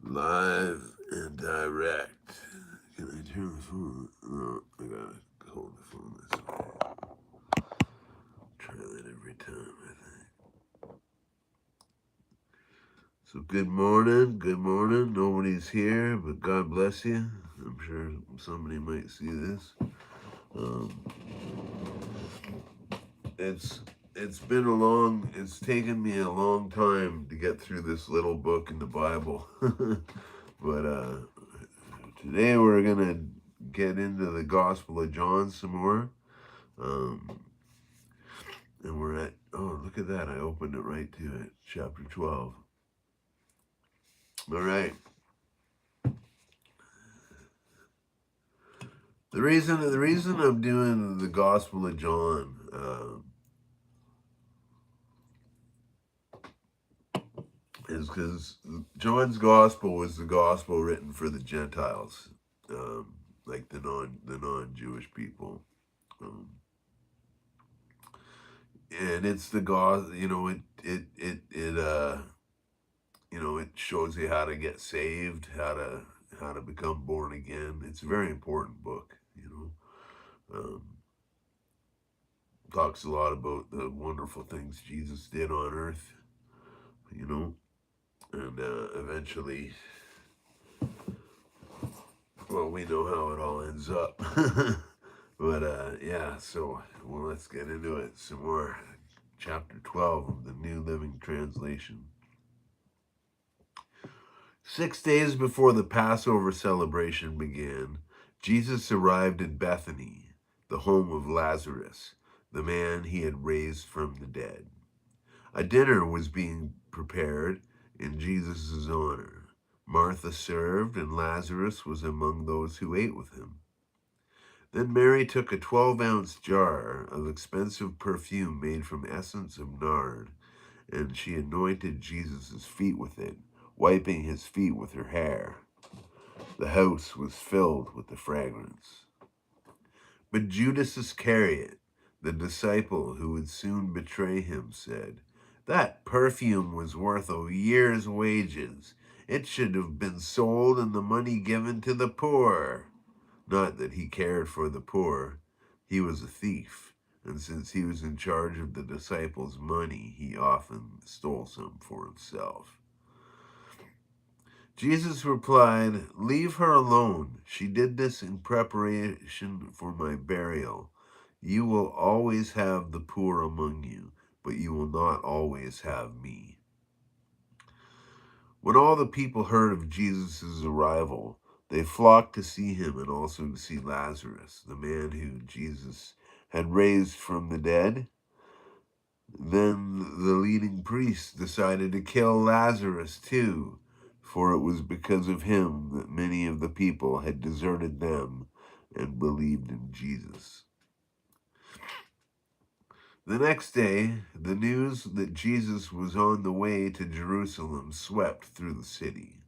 Live and direct. Can I turn the phone? No, I gotta hold the phone this way. Try that every time, I think. So good morning, good morning. Nobody's here, but God bless you. I'm sure somebody might see this. Um, it's been it's taken me a long time to get through this little book in the Bible. But today we're gonna get into the Gospel of John some more. Um, and we're at, oh, look at that. I opened it right to it. Chapter 12. All right. The reason I'm doing the Gospel of John is because John's Gospel was the Gospel written for the Gentiles, like the non-Jewish people. Um, and it's the God, it shows you how to get saved, how to become born again. It's a very important book, talks a lot about the wonderful things Jesus did on earth, and eventually, well, we know how it all ends up. But yeah, so let's get into it some more. Chapter 12 of the New Living Translation. 6 days before the Passover celebration began, Jesus arrived in Bethany, the home of Lazarus, the man he had raised from the dead. A dinner was being prepared in Jesus' honor. Martha served, and Lazarus was among those who ate with him. Then Mary took a 12-ounce jar of expensive perfume made from essence of nard, and she anointed Jesus' feet with it, wiping his feet with her hair. The house was filled with the fragrance. But Judas Iscariot, the disciple who would soon betray him, said, "That perfume was worth a year's wages. It should have been sold and the money given to the poor." Not that he cared for the poor. He was a thief, and since he was in charge of the disciples' money, he often stole some for himself. Jesus replied, "Leave her alone. She did this in preparation for my burial. You will always have the poor among you, but you will not always have me." When all the people heard of Jesus' arrival, they flocked to see him and also to see Lazarus, the man who Jesus had raised from the dead. Then the leading priests decided to kill Lazarus too, for it was because of him that many of the people had deserted them and believed in Jesus. The next day, the news that Jesus was on the way to Jerusalem swept through the city.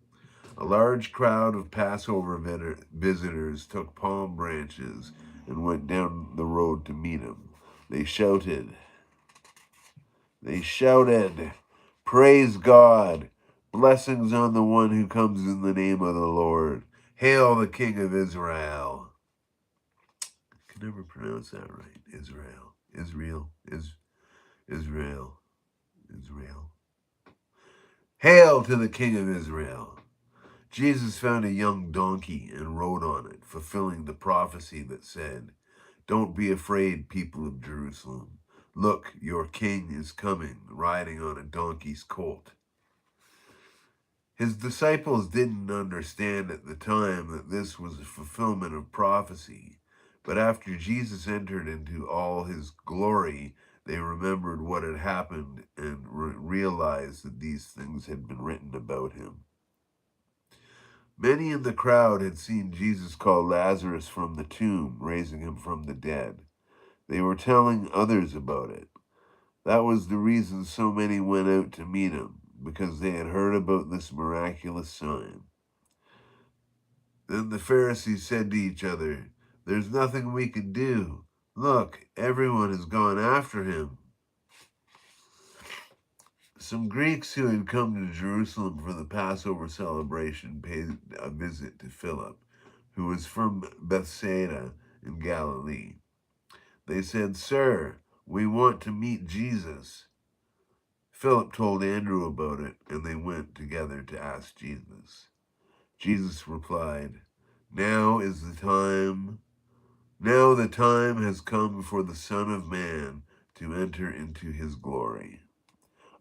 A large crowd of Passover visitors took palm branches and went down the road to meet him. They shouted, "Praise God! Blessings on the one who comes in the name of the Lord. Hail the King of Israel." I can never pronounce that right. Israel. Israel. Hail to the King of Israel. Jesus found a young donkey and rode on it, fulfilling the prophecy that said, "Don't be afraid, people of Jerusalem. Look, your king is coming, riding on a donkey's colt." His disciples didn't understand at the time that this was a fulfillment of prophecy, but after Jesus entered into all his glory, they remembered what had happened and realized that these things had been written about him. Many in the crowd had seen Jesus call Lazarus from the tomb, raising him from the dead. They were telling others about it. That was the reason so many went out to meet him, because they had heard about this miraculous sign. Then the Pharisees said to each other, "There's nothing we can do. Look, everyone has gone after him." Some Greeks who had come to Jerusalem for the Passover celebration paid a visit to Philip, who was from Bethsaida in Galilee. They said, "Sir, we want to meet Jesus." Philip told Andrew about it, and they went together to ask Jesus. Jesus replied, Now is the time, now the time has come for the Son of Man to enter into his glory.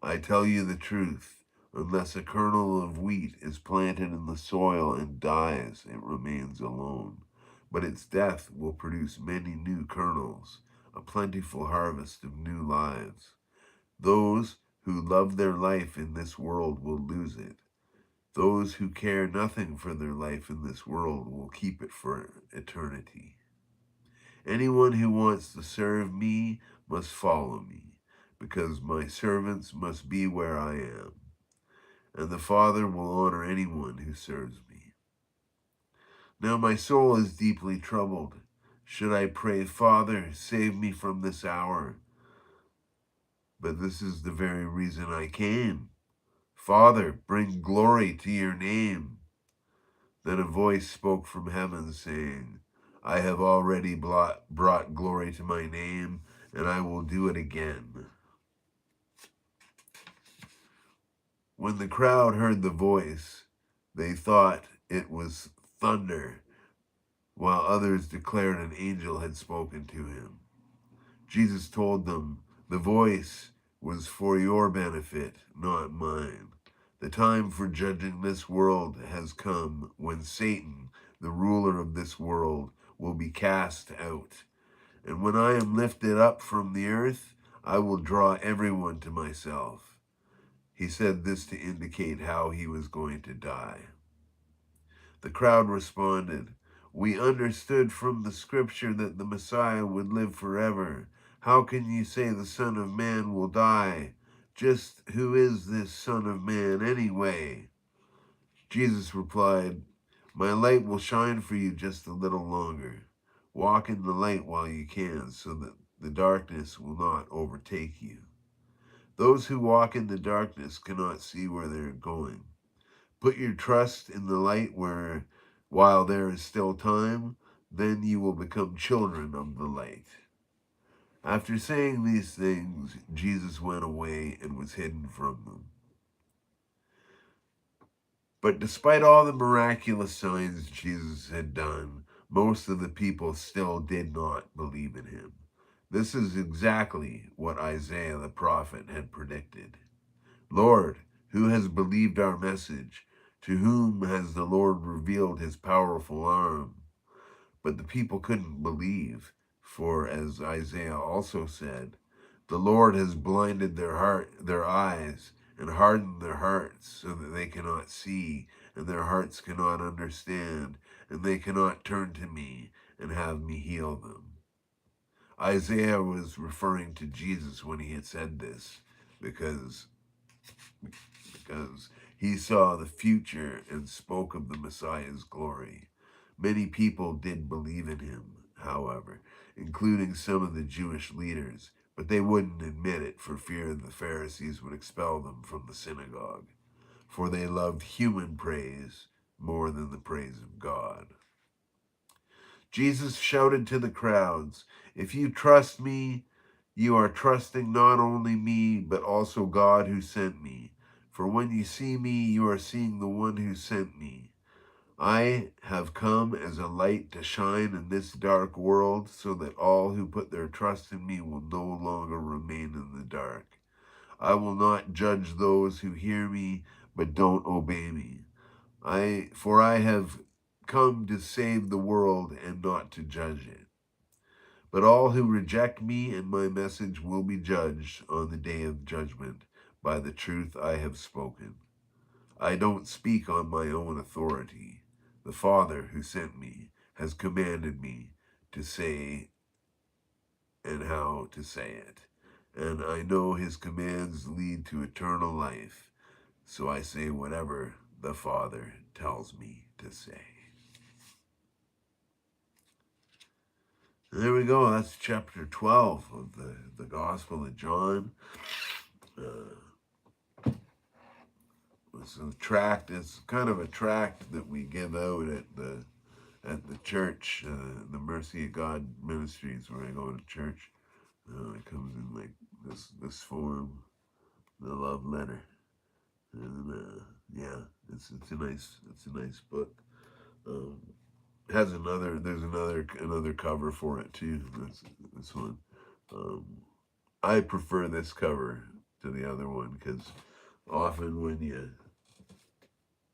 I tell you the truth, unless a kernel of wheat is planted in the soil and dies, it remains alone. But its death will produce many new kernels, a plentiful harvest of new lives. Those who love their life in this world will lose it. Those who care nothing for their life in this world will keep it for eternity. Anyone who wants to serve me must follow me, because my servants must be where I am, and the Father will honor anyone who serves me. Now my soul is deeply troubled. Should I pray, Father, save me from this hour? But this is the very reason I came. Father, bring glory to your name. Then a voice spoke from heaven, saying, I have already brought glory to my name, and I will do it again. When the crowd heard the voice, they thought it was thunder, while others declared an angel had spoken to him. Jesus told them, The voice was for your benefit, not mine. The time for judging this world has come when Satan, the ruler of this world, will be cast out. And when I am lifted up from the earth, I will draw everyone to myself. He said this to indicate how he was going to die. The crowd responded, We understood from the scripture that the Messiah would live forever. How can you say the Son of Man will die? Just who is this Son of Man anyway? Jesus replied, My light will shine for you just a little longer. Walk in the light while you can, so that the darkness will not overtake you. Those who walk in the darkness cannot see where they are going. Put your trust in the light while there is still time, then you will become children of the light. After saying these things, Jesus went away and was hidden from them. But despite all the miraculous signs Jesus had done, most of the people still did not believe in him. This is exactly what Isaiah the prophet had predicted. Lord, who has believed our message? To whom has the Lord revealed his powerful arm? But the people couldn't believe, for as Isaiah also said, the Lord has blinded their eyes, and hardened their hearts, so that they cannot see, and their hearts cannot understand, and they cannot turn to me and have me heal them. Isaiah was referring to Jesus when he had said this, because he saw the future and spoke of the Messiah's glory. Many people did believe in him, however, including some of the Jewish leaders, but they wouldn't admit it for fear the Pharisees would expel them from the synagogue, for they loved human praise more than the praise of God. Jesus shouted to the crowds, If you trust me, you are trusting not only me, but also God who sent me. For when you see me, you are seeing the one who sent me. I have come as a light to shine in this dark world, so that all who put their trust in me will no longer remain in the dark. I will not judge those who hear me, but don't obey me. For I have come to save the world and not to judge it. But all who reject me and my message will be judged on the day of judgment by the truth I have spoken. I don't speak on my own authority. The Father who sent me has commanded me to say and how to say it. And I know his commands lead to eternal life. So I say whatever the Father tells me to say. There we go. That's chapter 12 of the Gospel of John. it's a tract. It's kind of a tract that we give out at the church, the Mercy of God Ministries, where I go to church. It comes in like this form, the love letter, and yeah, it's a nice book. Um, has another there's another cover for it too. This one. Um, I prefer this cover to the other one because often when you,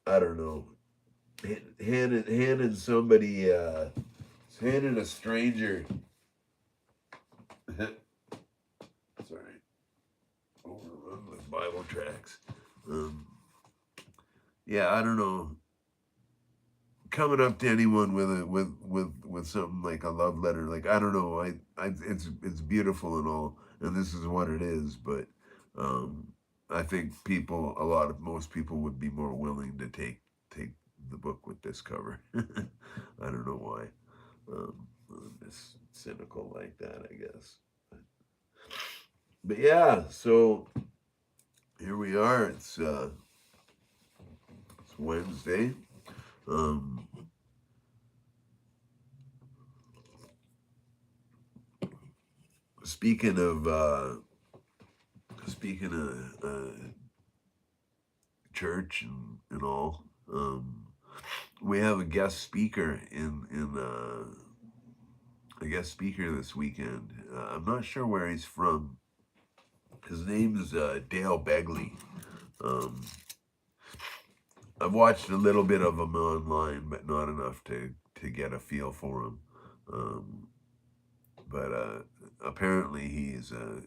I don't know, handing somebody handing a stranger sorry, overrun with Bible tracts. Um, yeah, I don't know. Coming up to anyone with something like a love letter, like I don't know, it's beautiful and all, and this is what it is, but um, I think most people would be more willing to take the book with this cover. I don't know why. I'm just cynical like that, I guess. But yeah, so here we are. It's Wednesday. Um, speaking of church and all, we have a guest speaker this weekend. I'm not sure where he's from. His name is Dale Begley. Um, I've watched a little bit of him online, but not enough to get a feel for him. Um, but apparently he has a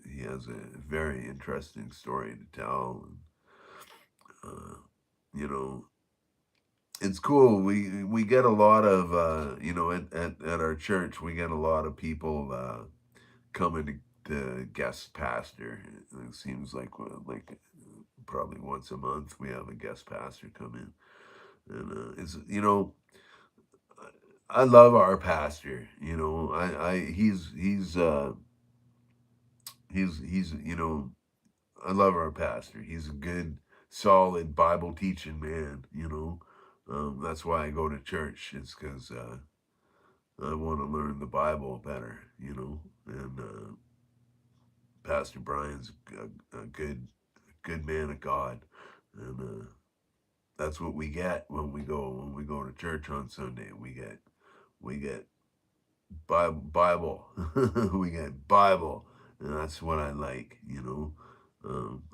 very interesting story to tell. And, you know, it's cool. We get a lot of at our church we get a lot of people coming to guest pastor. It seems like probably once a month we have a guest pastor come in, and it's I love our pastor. He's I love our pastor. He's a good, solid Bible teaching man. That's why I go to church. It's because I want to learn the Bible better. And Pastor Brian's a good man of God, and that's what we get when we go to church on Sunday. We get Bible. We get Bible, and that's what I like.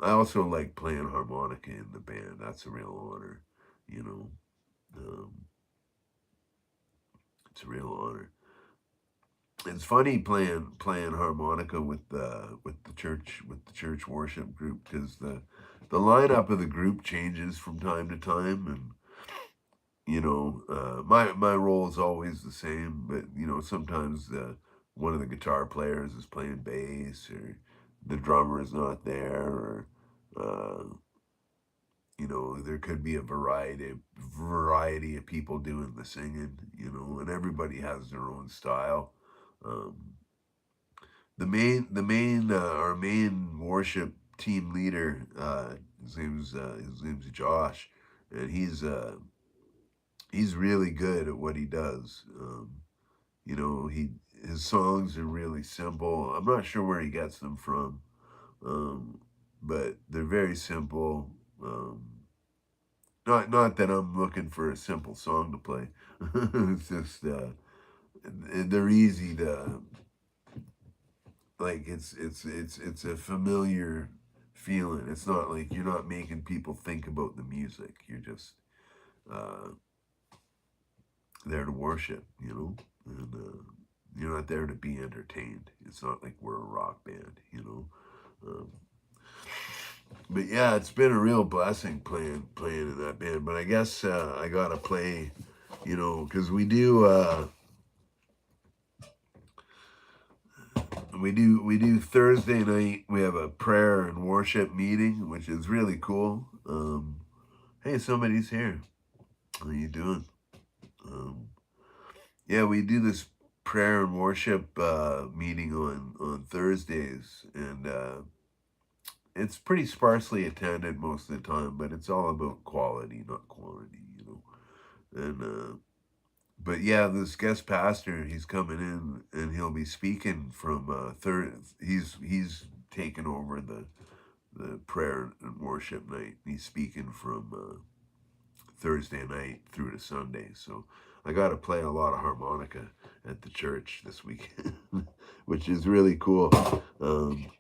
I also like playing harmonica in the band. That's a real honor. You know, um, it's a real honor. It's funny playing harmonica with the church worship group because the lineup of the group changes from time to time, and my role is always the same, but sometimes one of the guitar players is playing bass, or the drummer is not there, or uh, there could be a variety of people doing the singing, and everybody has their own style. Um, our main worship team leader, his name's Josh, and he's really good at what he does. His songs are really simple. I'm not sure where he gets them from, um, but they're very simple. Um, not that I'm looking for a simple song to play. It's just they're easy to like. It's a familiar feeling. It's not like you're not making people think about the music. You're just uh, there to worship, and you're not there to be entertained. It's not like we're a rock band. But yeah, it's been a real blessing playing in that band. But I guess I gotta play, because we do Thursday night. We have a prayer and worship meeting, which is really cool. Hey, somebody's here. How you doing? Um, yeah, we do this prayer and worship meeting on Thursdays, and it's pretty sparsely attended most of the time, but it's all about quality, not quantity, you know. And but yeah, this guest pastor, he's coming in and he'll be speaking from third. He's taken over the prayer and worship night. He's speaking from Thursday night through to Sunday. So I got to play a lot of harmonica at the church this weekend, which is really cool. Um,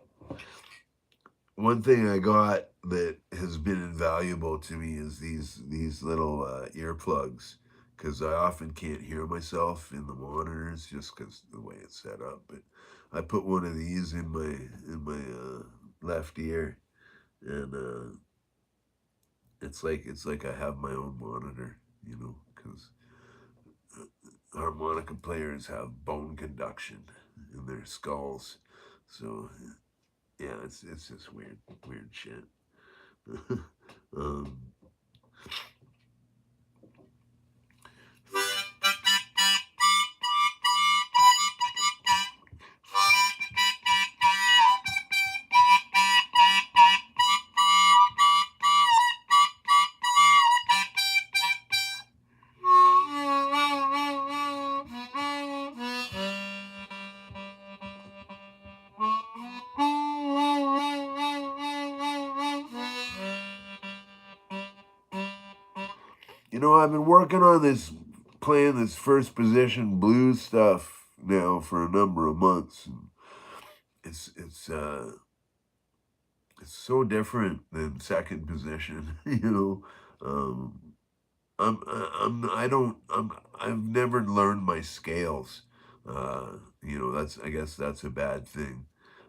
One thing I got that has been invaluable to me is these little earplugs, because I often can't hear myself in the monitors just because the way it's set up. But I put one of these in my left ear, and it's like I have my own monitor, you know, because harmonica players have bone conduction in their skulls, so yeah, it's just weird shit. um, You know, I've been working on this, playing this first position blues stuff now for a number of months. And it's so different than second position. You know, um, I don't I've never learned my scales. You know, that's I guess that's a bad thing.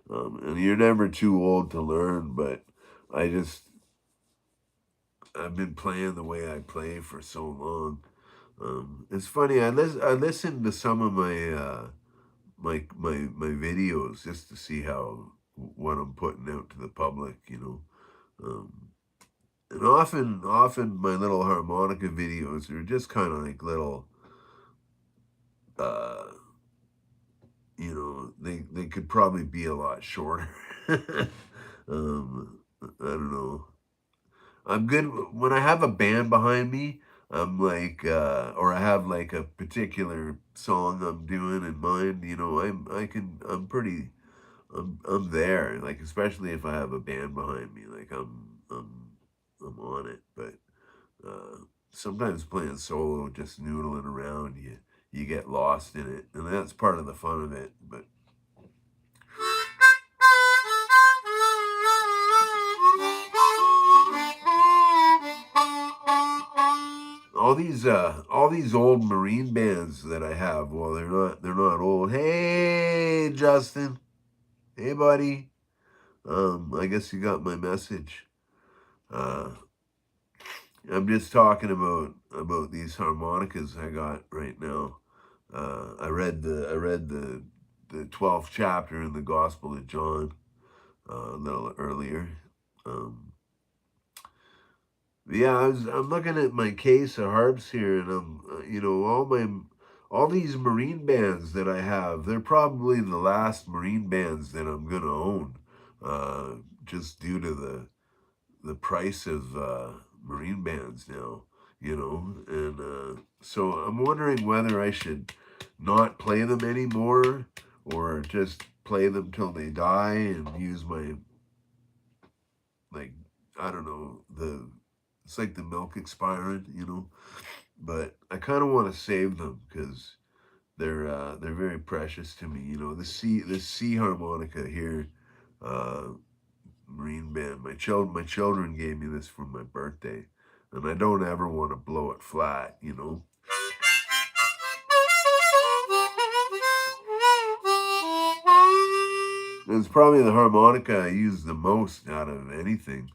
And you're never too old to learn, but I just I've been playing the way I play for so long. It's funny. I listened to some of my videos just to see how what I'm putting out to the public. You know, and often my little harmonica videos are just kind of like little. Uh, you know, they could probably be a lot shorter. I don't know. I'm good when I have a band behind me. I'm like, or I have like a particular song I'm doing in mind. You know, I'm there. Like especially if I have a band behind me, like I'm on it. But uh, sometimes playing solo, just noodling around, you get lost in it, and that's part of the fun of it. But all these old Marine bands that I have, well, they're not old. Hey, Justin. Hey, buddy. I guess you got my message. Uh, I'm just talking about these harmonicas I got right now. I read the 12th chapter in the Gospel of John a little earlier. Um, Yeah, I'm looking at my case of harps here, and I'm you know all these Marine bands that I have. They're probably the last Marine bands that I'm gonna own, uh, just due to the price of Marine bands now. You know, and so I'm wondering whether I should not play them anymore, or just play them till they die and use my like I don't know the it's like the milk expiring, you know. But I kind of want to save them because they're very precious to me. You know, the C harmonica here, uh, Marine band. My children gave me this for my birthday, and I don't ever want to blow it flat. You know. It's probably the harmonica I use the most out of anything.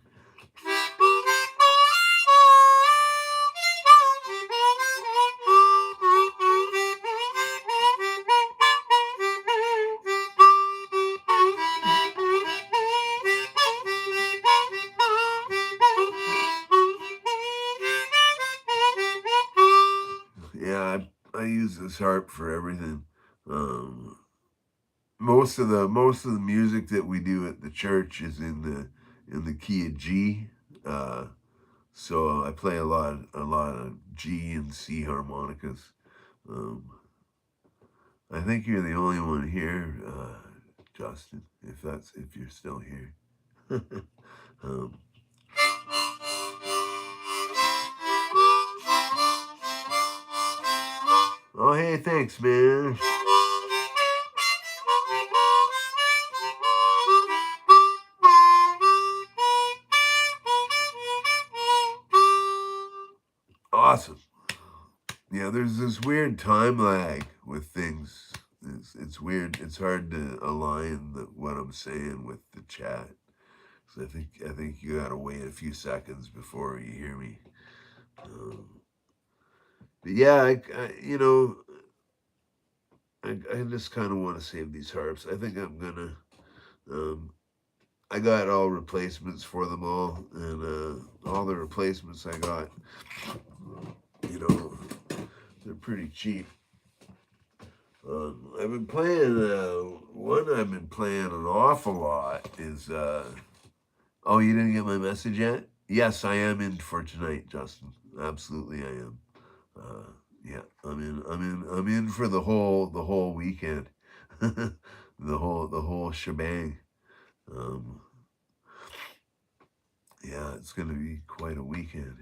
Yeah, I use this harp for everything. Most of the music that we do at the church is in the key of G. So I play a lot of G and C harmonicas. Um, I think you're the only one here, Justin. If you're still here. um, oh, hey, thanks, man. Awesome. Yeah, there's this weird time lag with things. It's weird. It's hard to align what I'm saying with the chat. So I think you gotta wait a few seconds before you hear me. But yeah, I just kind of want to save these harps. I think I'm gonna. Um, I got all replacements for them all, and all the replacements I got, you know, they're pretty cheap. I've been playing. One I've been playing an awful lot is. Oh, you didn't get my message yet? Yes, I am in for tonight, Justin. Absolutely, I am. Yeah, I'm in for the whole weekend, the whole shebang. Um, yeah, it's gonna be quite a weekend.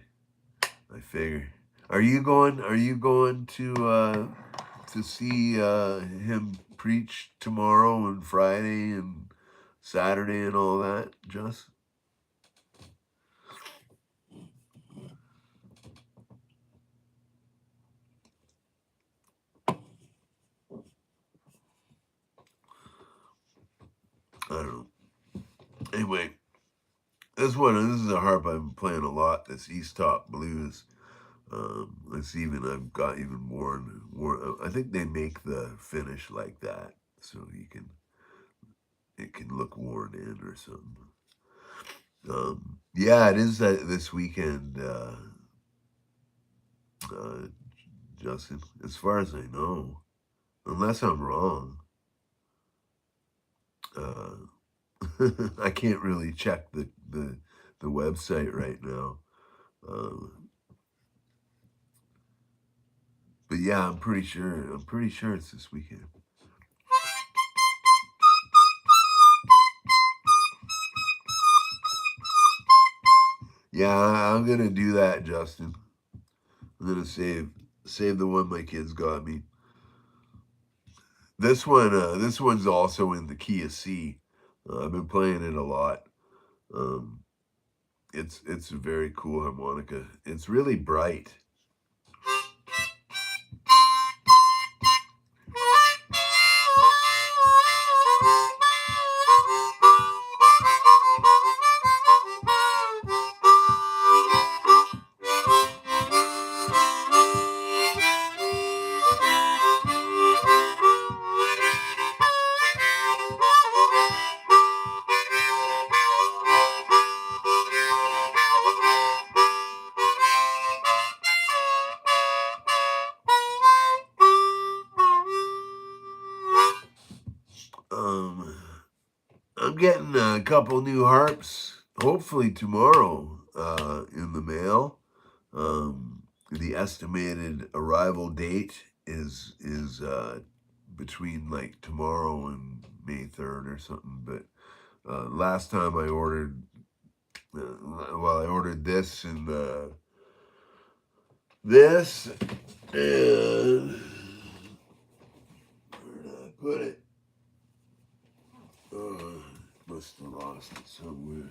I figure. Are you going to see him preach tomorrow and Friday and Saturday and all that, Just? I don't know. Anyway, this is a harp I've been playing a lot. This East Top Blues. I've got even worn. I think they make the finish like that, so it can look worn in or something. Yeah, it is this weekend, uh, Justin. As far as I know, unless I'm wrong, uh, I can't really check the website right now. Uh, but yeah, I'm pretty sure. I'm pretty sure it's this weekend. Yeah, I'm gonna do that, Justin. I'm gonna save the one my kids got me. This one's also in the key of C. I've been playing it a lot. Um, it's a very cool harmonica. It's really bright. Um, I'm getting a couple new harps, hopefully tomorrow, in the mail. The estimated arrival date is between like tomorrow and May 3rd or something. But last time I ordered, I ordered this and this, and where did I put it? Must have lost it somewhere.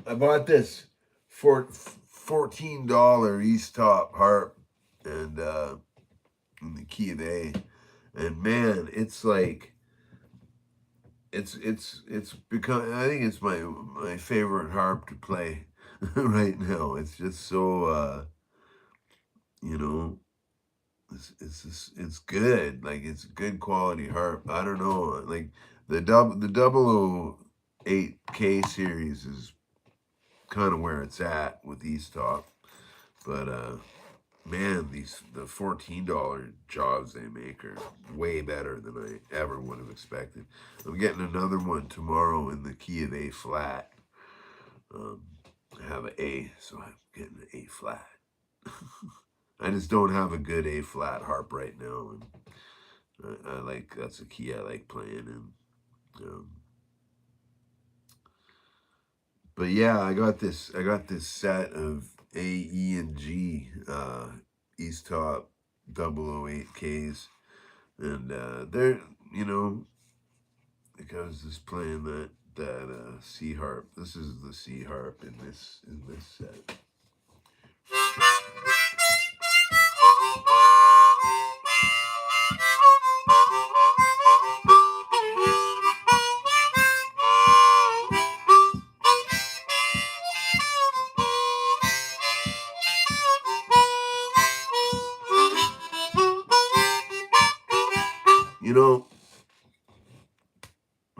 I bought this for $14 East Top harp and in the key of A, and man, it's like it's become. I think it's my favorite harp to play right now. It's just so you know. It's good. Like it's good quality harp. I don't know. Like the 008K series is kind of where it's at with East Top, but man, the $14 jobs they make are way better than I ever would have expected. I'm getting another one tomorrow in the key of A flat. Um, I have an A, so I'm getting an A flat. I just don't have a good A flat harp right now, and I like that's a key I like playing in. Um, but yeah, I got this set of A, E, and G East Top 008 Ks, and they're you know like I was just playing that C harp. This is the C harp in this set. You know,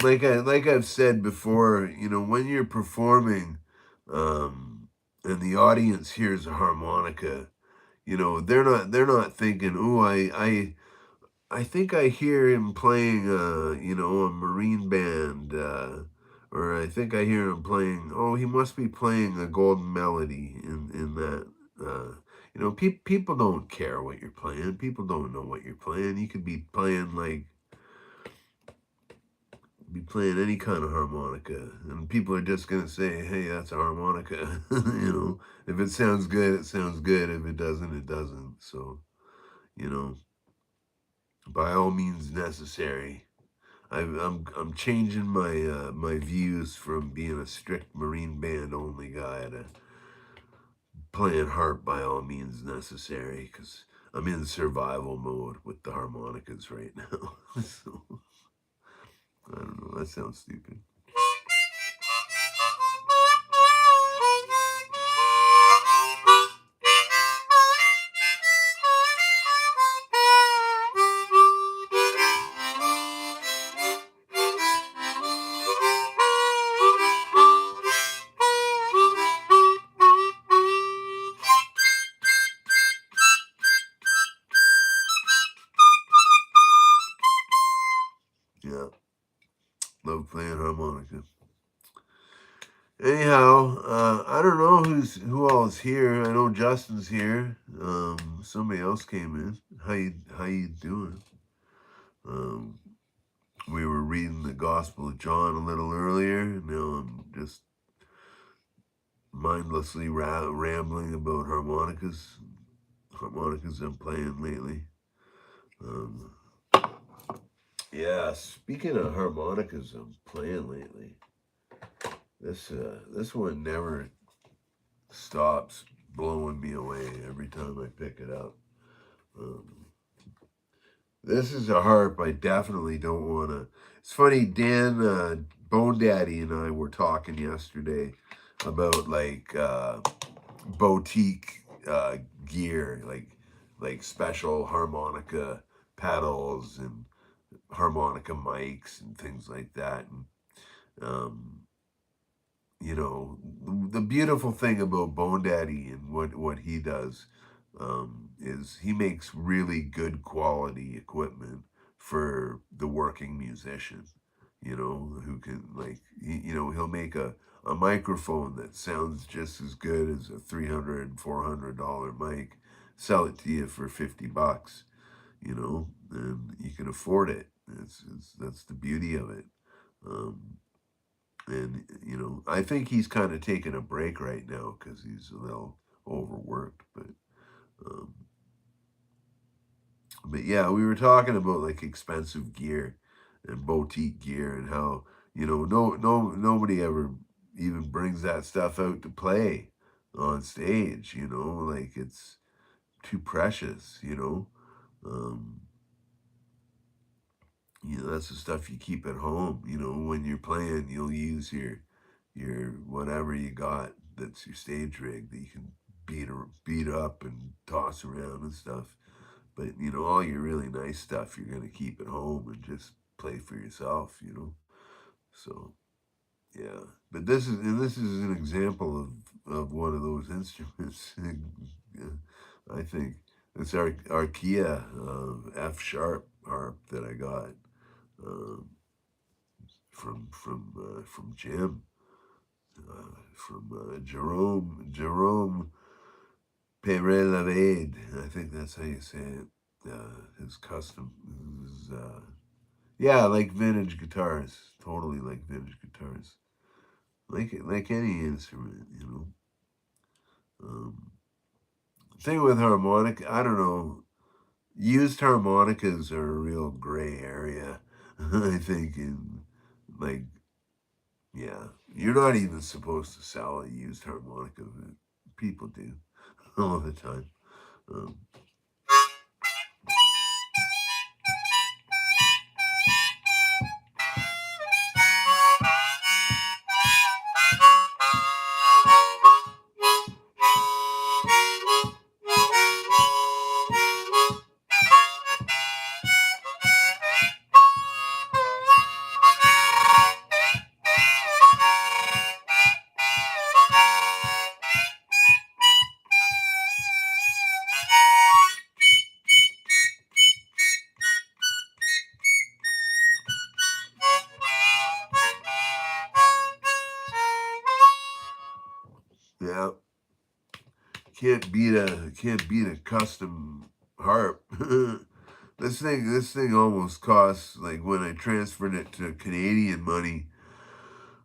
like I've said before, when you're performing, and the audience hears a harmonica, they're not thinking, "Ooh, I think I hear him playing, a marine band, or I think I hear him playing. Oh, he must be playing a golden melody in that." People don't care what you're playing. People don't know what you're playing. You could be playing any kind of harmonica, and people are just gonna say, "Hey, that's a harmonica." If it sounds good, it sounds good. If it doesn't, it doesn't. So, you know, by all means necessary. I'm changing my views from being a strict marine band only guy to playing harp by all means necessary, because I'm in survival mode with the harmonicas right now. So I don't know. That sounds stupid. Yeah, love playing harmonica. Anyhow, I don't know who all is here. I know Justin's here. Somebody else came in. How you doing? Um, we were reading the Gospel of John a little earlier. Now I'm just mindlessly rambling about harmonicas I'm playing lately. Um, yeah, speaking of harmonicas I'm playing lately, this one never stops blowing me away every time I pick it up. Um, this is a harp I definitely don't want to. It's funny, Dan, Bone Daddy, and I were talking yesterday about boutique gear, like special harmonica pedals and harmonica mics and things like that. And um, the beautiful thing about Bone Daddy and what he does is he makes really good quality equipment for the working musician. Who can he'll make a microphone that sounds just as good as a $300 $400 mic, sell it to you for $50, and you can afford it. That's the beauty of it. Um, and I think he's kind of taking a break right now because he's a little overworked. Um, but yeah, we were talking about like expensive gear and boutique gear and how nobody ever even brings that stuff out to play on stage. Like it's too precious. Um, that's the stuff you keep at home. When you're playing, you'll use your whatever you got that's your stage rig that you can beat up and toss around and stuff. But all your really nice stuff you're gonna keep at home and just play for yourself. So yeah. But this is an example of one of those instruments. I think it's our Archaea F sharp harp that I got um, from Jim, from Jerome Perelade. I think that's how you say it. His custom, his, yeah, like vintage guitars, totally like vintage guitars, like any instrument, you know. Thing with harmonica, I don't know. Used harmonicas are a real gray area, I think. In like, yeah, you're not even supposed to sell a used harmonica, but people do all the time. Um, yeah, can't beat a custom harp. This thing almost costs, like when I transferred it to Canadian money.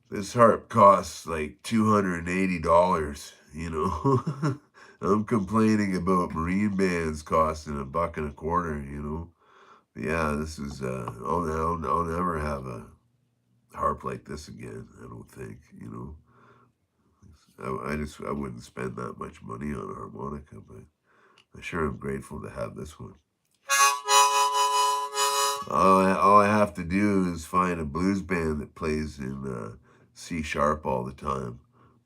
This harp costs like $280. You know, I'm complaining about marine bands costing $1.25. You know, yeah, this is I'll never have a harp like this again. I don't think. You know, I wouldn't spend that much money on a harmonica, but I sure am grateful to have this one. All I have to do is find a blues band that plays in C sharp all the time,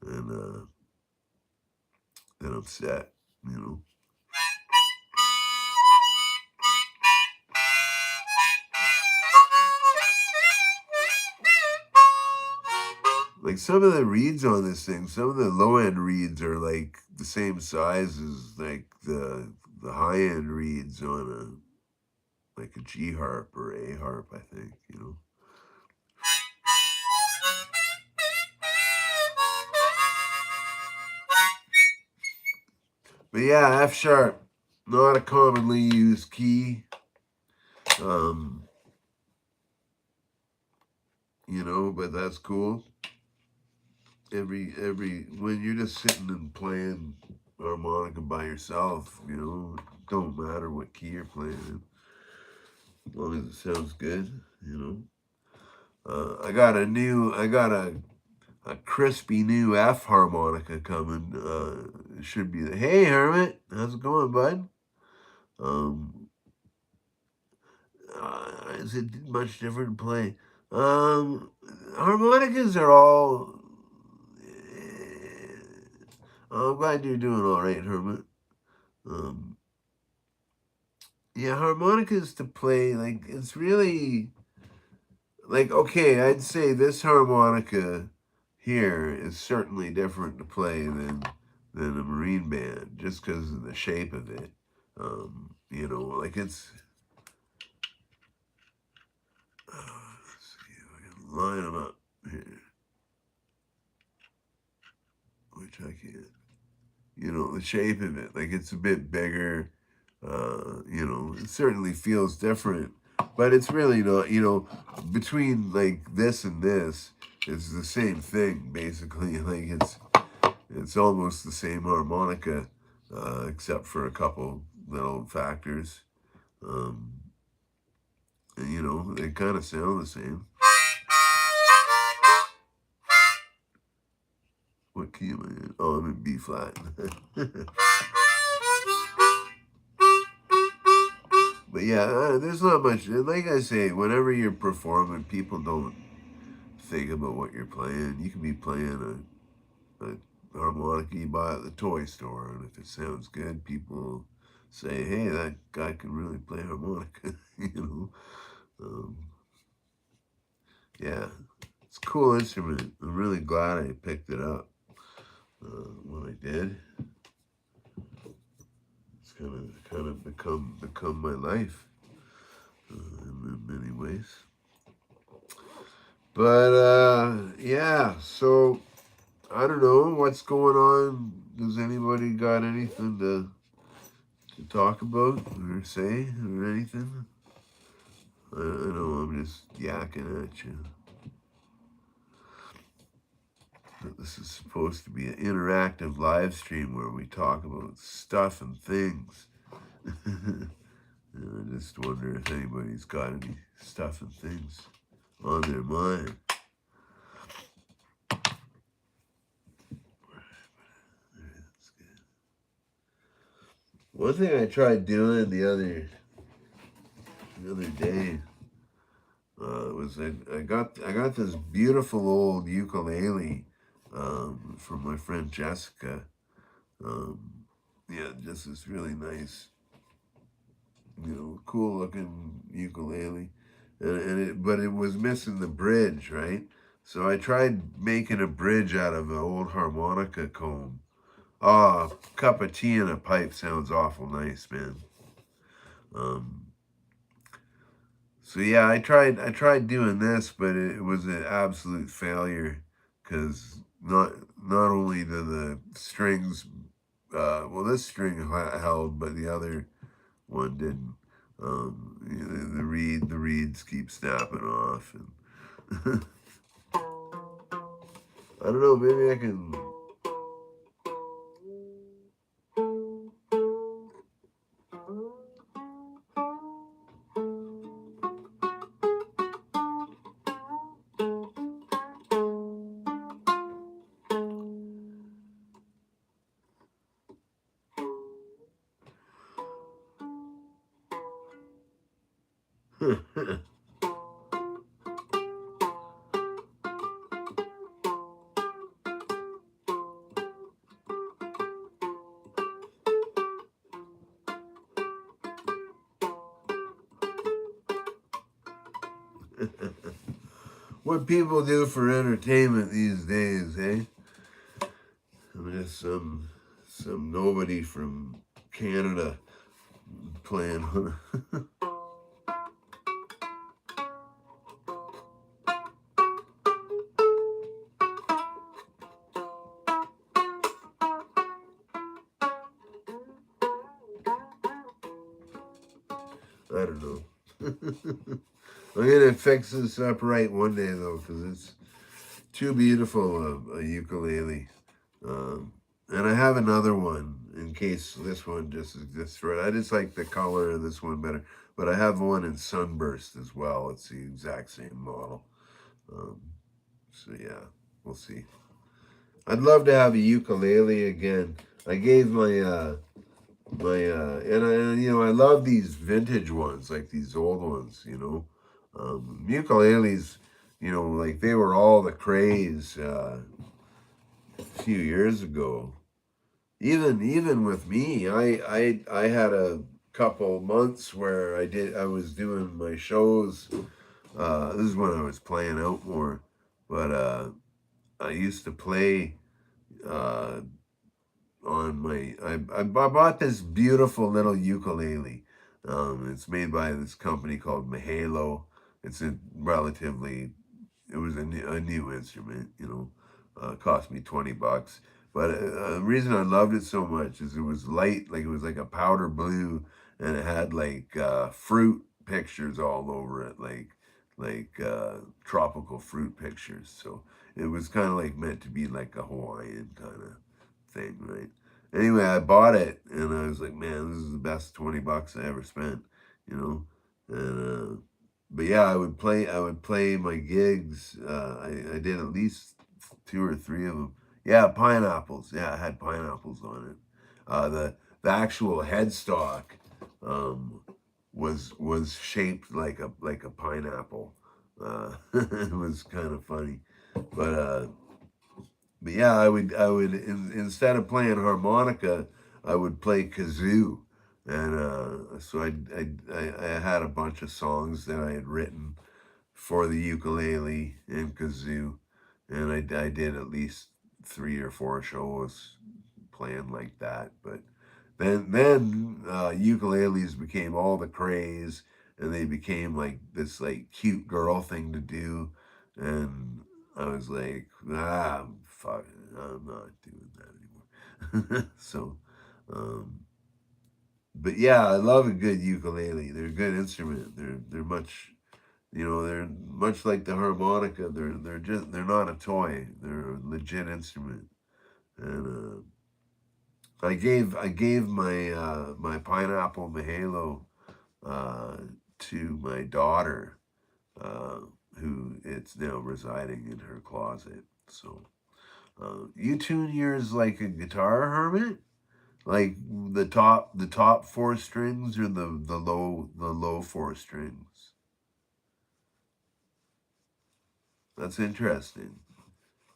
and then I'm set. You know. Like some of the reeds on this thing, some of the low end reeds are like the same size as like the high end reeds on a G harp or A harp, I think, you know. But yeah, F sharp, not a commonly used key. Um, but that's cool. Every when you're just sitting and playing harmonica by yourself, don't matter what key you're playing in, as long as it sounds good, you know. I got a crispy new F harmonica coming. It should be hey Hermit, how's it going, bud? Um, is it much different to play? Harmonicas are all. I'm glad you're doing all right, Hermit. Um, yeah, harmonicas to play, like, it's really, like, okay, I'd say this harmonica here is certainly different to play than a marine band, just because of the shape of it. Like it's, let's see if I can line them up here, which I can't. The shape of it, like it's a bit bigger. It certainly feels different, but it's really not. Between like this and this, it's the same thing basically. Like it's almost the same harmonica, except for a couple little factors. Um, and, they kind of sound the same. What key am I in? Oh, I'm in B flat. But yeah, there's not much. Like I say, whenever you're performing, people don't think about what you're playing. You can be playing a harmonica you buy at the toy store, and if it sounds good, people say, "Hey, that guy can really play harmonica." Um, yeah, it's a cool instrument. I'm really glad I picked it up when I did. kind of become my life in many ways. But yeah, so I don't know what's going on. Does anybody got anything to talk about or say or anything? I know I'm just yakking at you. But this is supposed to be an interactive live stream where we talk about stuff and things. And I just wonder if anybody's got any stuff and things on their mind. That's good. One thing I tried doing the other day was I got this beautiful old ukulele from my friend Jessica. Um, yeah, just this really nice, cool looking ukulele, but it was missing the bridge, right? So I tried making a bridge out of an old harmonica comb. Ah, oh, cup of tea and a pipe sounds awful nice, man. Um, so yeah, I tried doing this, but it was an absolute failure because not only do the strings, well, this string held, but the other one didn't. The reeds keep snapping off, and I don't know. Maybe I can. What people do for entertainment these days, eh? I'm just some nobody from Canada playing. I don't know. I'm gonna fix this up right one day though, because it's too beautiful a ukulele. And I have another one in case this one just is destroyed. I just like the color of this one better, but I have one in sunburst as well. It's the exact same model. Um, so yeah, we'll see. I'd love to have a ukulele again. I gave and I love these vintage ones, like these old ones, ukuleles, like they were all the craze a few years ago. Even with me, I had a couple months where I was doing my shows. This is when I was playing out more, but I used to play uh, on I bought this beautiful little ukulele. It's made by this company called Mahalo. It's a relatively it was a new instrument, cost me $20. But the reason I loved it so much is it was light, like it was like a powder blue, and it had like fruit pictures all over it, like tropical fruit pictures. So it was kind of like meant to be like a Hawaiian kind of thing, right? Anyway, I bought it, and I was like, man, this is the best $20 I ever spent, you know. And but yeah, I would play my gigs. I did at least two or three of them. Yeah, pineapples. Yeah, I had pineapples on it. The actual headstock um, was shaped like a pineapple. It was kind of funny, but yeah, I would instead of playing harmonica, I would play kazoo, and so I had a bunch of songs that I had written for the ukulele and kazoo, and I did at least 3 or 4 shows playing like that. But Then ukuleles became all the craze, and they became like this like cute girl thing to do, and I was like, fuck, I'm not doing that anymore. So, um, but yeah, I love a good ukulele. They're a good instrument. They're much, they're much like the harmonica. They're not a toy. They're a legit instrument. And I gave my pineapple mahalo uh, to my daughter, uh, who it's now residing in her closet. So you tune yours like a guitar, Hermit? Like the top four strings or the low four strings? That's interesting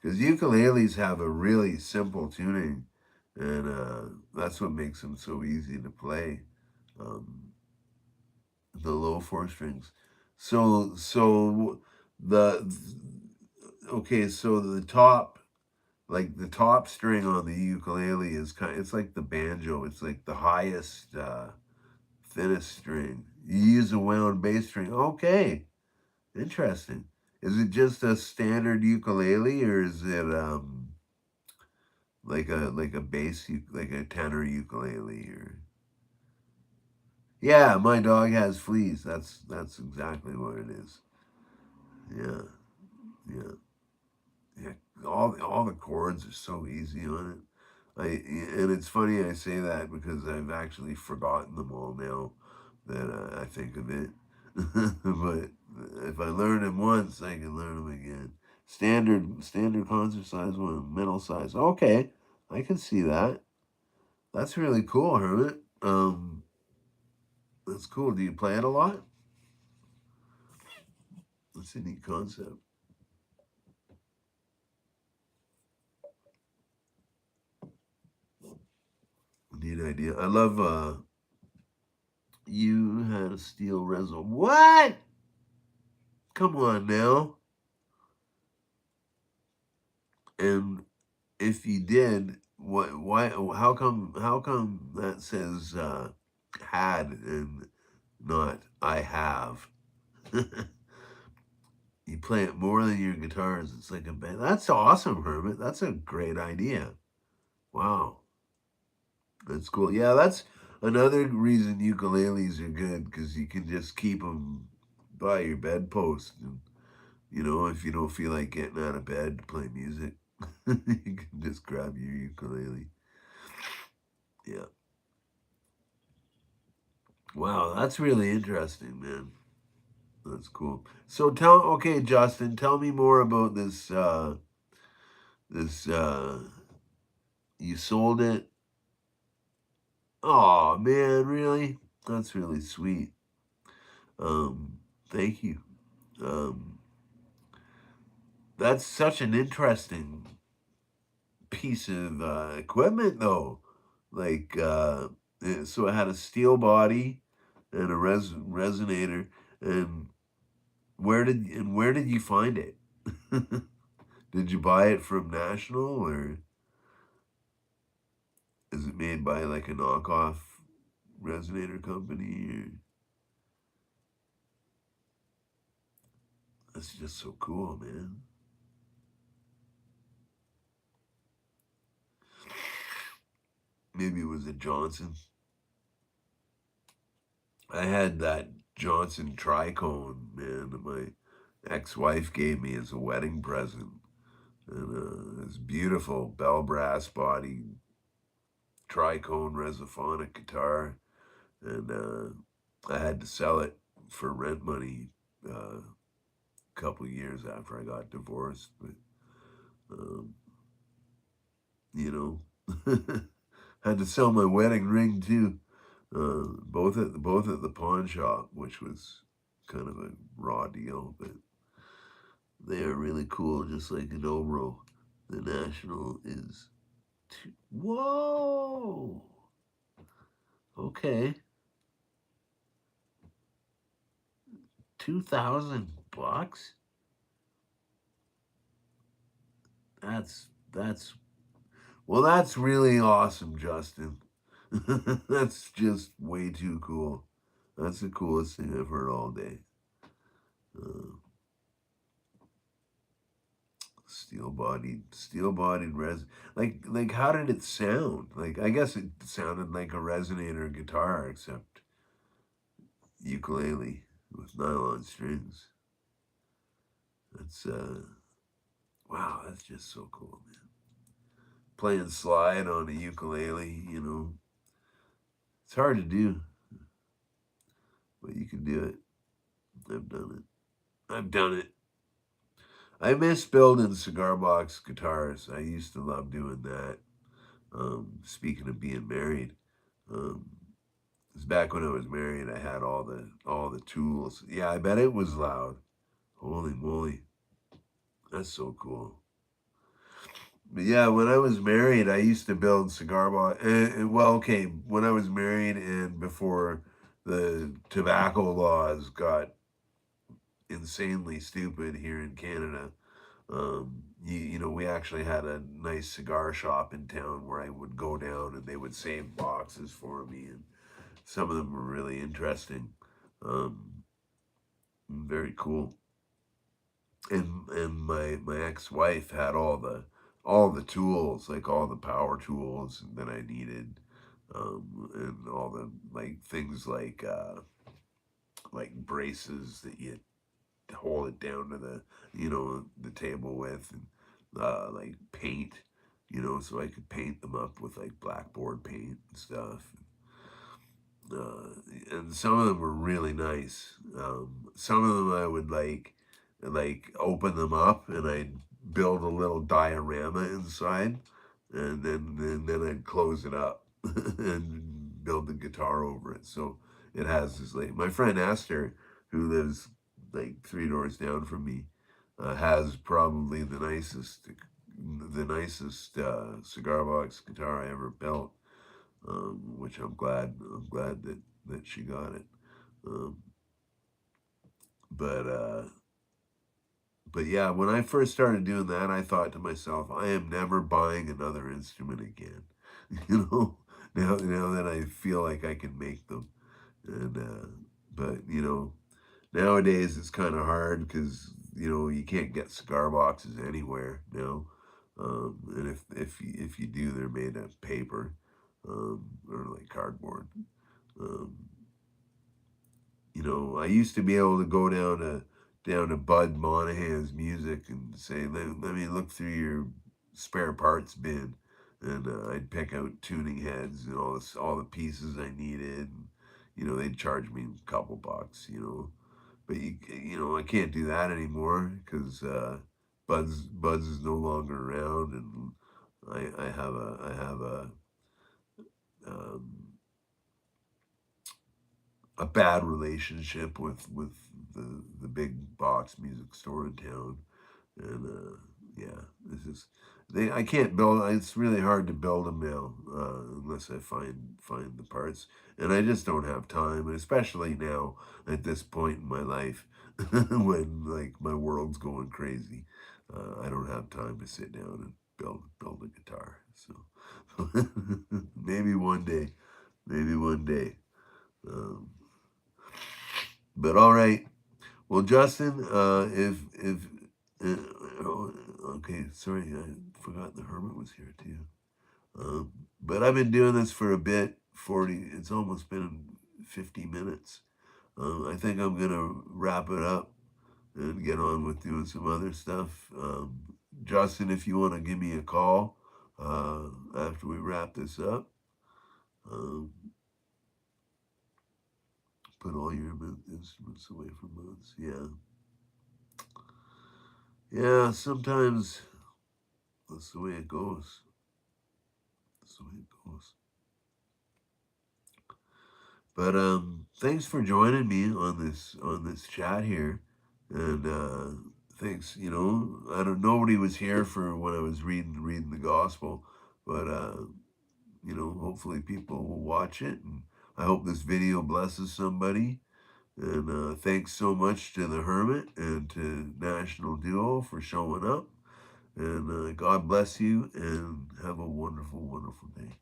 because ukuleles have a really simple tuning, and that's what makes them so easy to play. Um, the low four strings. So the okay, so the top string on the ukulele is it's like the banjo. It's like the highest, thinnest string. You use a wound bass string. Okay, interesting. Is it just a standard ukulele, or is it like a like a tenor ukulele? Or yeah, my dog has fleas. That's exactly what it is. Yeah, yeah, yeah. All the chords are so easy on it. And it's funny I say that because I've actually forgotten them all now that I think of it. But if I learn them once, I can learn them again. Standard concert size one, middle size. Okay, I can see that. That's really cool, Hermit. That's cool. Do you play it a lot? That's a neat concept. Neat idea. I love you had a steel reservoir. What? Come on now. And if you did, what? Why? How come? How come that says had and not I have? You play it more than your guitars. It's like a band. That's awesome, Hermit. That's a great idea. Wow, that's cool. Yeah, that's another reason ukuleles are good because you can just keep them by your bedpost. And, if you don't feel like getting out of bed to play music, you can just grab your ukulele. Yeah. Wow, that's really interesting, man. That's cool. So okay, Justin, tell me more about this. You sold it. Oh man, really? That's really sweet. Thank you. Um, that's such an interesting piece of equipment, though. Like, so it had a steel body and a resonator. And where did you find it? Did you buy it from National, or is it made by like a knockoff resonator company? Or, that's just so cool, man. Maybe it was a Johnson. I had that Johnson tricone, man, that my ex-wife gave me as a wedding present. And this beautiful bell brass body tricone resophonic guitar. And I had to sell it for rent money a couple years after I got divorced. But, um, you know, had to sell my wedding ring too. Both at the pawn shop, which was kind of a raw deal, but they are really cool, just like an Dobro. The National is whoa. Okay, $2,000. That's well, that's really awesome, Justin. That's just way too cool. That's the coolest thing I've heard all day. Uh, steel bodied like how did it sound? Like I guess it sounded like a resonator guitar, except ukulele with nylon strings. That's wow, that's just so cool, man. Playing slide on a ukulele, you know, it's hard to do, but you can do it. I've done it. I've done it. I miss building cigar box guitars. I used to love doing that. Speaking of being married, um, it's back when I was married. I had all the tools. Yeah, I bet it was loud. Holy moly, that's so cool. But yeah, when I was married, I used to build cigar box. Well, okay, when I was married and before the tobacco laws got insanely stupid here in Canada, you know, we actually had a nice cigar shop in town where I would go down and they would save boxes for me, and some of them were really interesting, um, very cool. And my ex wife had all the tools, like all the power tools that I needed, and all the like things like braces that you hold it down to the table with, and like paint, so I could paint them up with like blackboard paint and stuff. uh, and some of them were really nice. Some of them I would like open them up and I'd build a little diorama inside, and then I'd close it up and build the guitar over it. So it has this like my friend Esther, who lives like three doors down from me, has probably the nicest cigar box guitar I ever built, which I'm glad that she got it. Um, but but yeah, when I first started doing that, I thought to myself, I am never buying another instrument again. You know, now that I feel like I can make them, and but nowadays it's kind of hard because you can't get cigar boxes anywhere now, and if you do, they're made of paper, or like cardboard. Um, I used to be able to go down to Bud Monahan's music and say, let me look through your spare parts bin, and I'd pick out tuning heads and all the pieces I needed. And, they'd charge me a couple bucks, but I can't do that anymore because Bud's is no longer around, and I have a bad relationship with the big box music store in town, and yeah, this is I can't build. It's really hard to build them now unless I find the parts, and I just don't have time, and especially now at this point in my life when like my world's going crazy. I don't have time to sit down and build a guitar. So maybe one day, maybe one day. Um, but all right. Well, Justin, if okay, sorry, I forgot the hermit was here too. But I've been doing this for a bit. 40. It's almost been 50 minutes. I think I'm gonna wrap it up and get on with doing some other stuff. Justin, if you want to give me a call after we wrap this up, um, put all your instruments away from us. Yeah, yeah. Sometimes that's the way it goes. That's the way it goes. But thanks for joining me on this chat here, and thanks. I don't. Nobody was here for when I was reading the gospel, but hopefully people will watch it, and I hope this video blesses somebody. And thanks so much to the Hermit and to National Duo for showing up. And God bless you, and have a wonderful, wonderful day.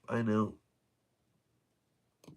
Bye now.